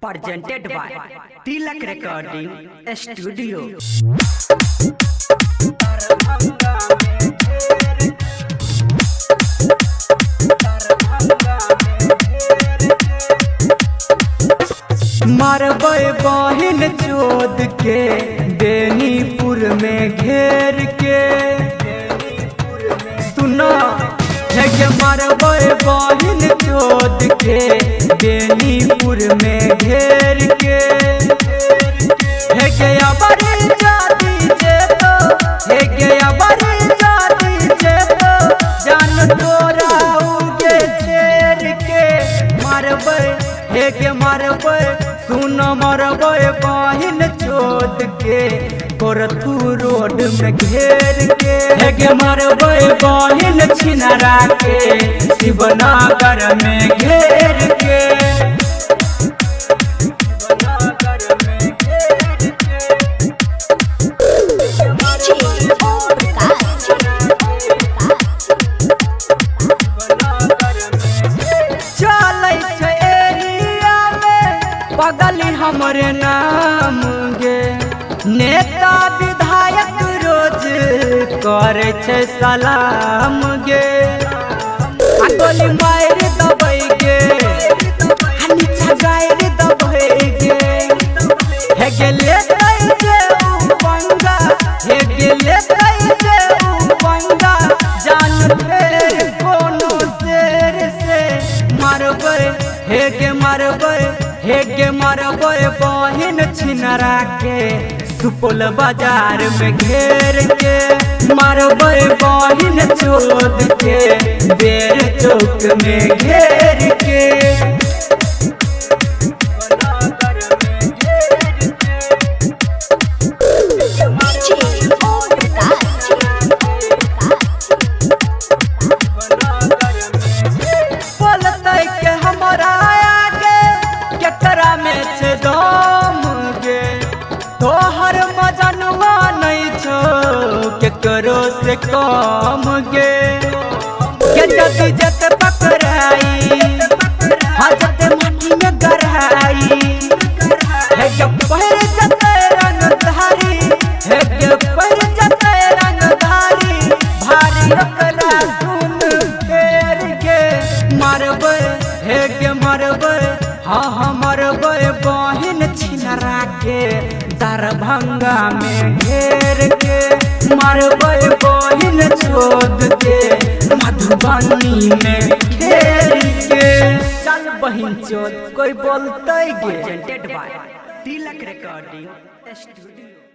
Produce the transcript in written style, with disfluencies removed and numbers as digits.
presented by Tilak Recording Studio. मारबे बहिन चोद के बेनीपुर में घेर के सुना है कि मारबे बहिन चोद के बेनीपुर में घेर के है गया बड़ी जाति जे तो है गया बड़ी जाति जे तो जान तोरा उगे छेर के मारबे है के मारबे सुन मरबे बहिन चोद के गोरखू रोड में घेर के है के मरबे बहिन छिनरा के शिवनगर में घेर के पगली हमरे नाम गे नेता विधायक रोज करे छे सलाम गे गोली मार दबै गे नीचा गायर दबै गे हे गेले जे पंगा हे गेले जे पंगा जान फेर कोनो शेर से मारबे हे गे मारबे हे गे मारबे बहिन छिनरा के सुपौल बाजार में घेर के मारबे बहिन चोद के बेर चौक में घेर के बोलते के हमारा तोहर मजनुआ नहीं छो केकरो से कम गे के जति जत पकड़ाई हजत माटी में गढ़ाई है के पहिर जत रंग धारी है के पहिर जत रंग धारी भारी रखला सुन फेर के मारबे है के मारबे हाँ मारबे बहिन छिनरा के दरभंगा में घेर के मारबे बहिन चोद के मधुबनी में घेर के चल बहिन चोद कोई बोलते गे Presented by Tilak Recording Studio.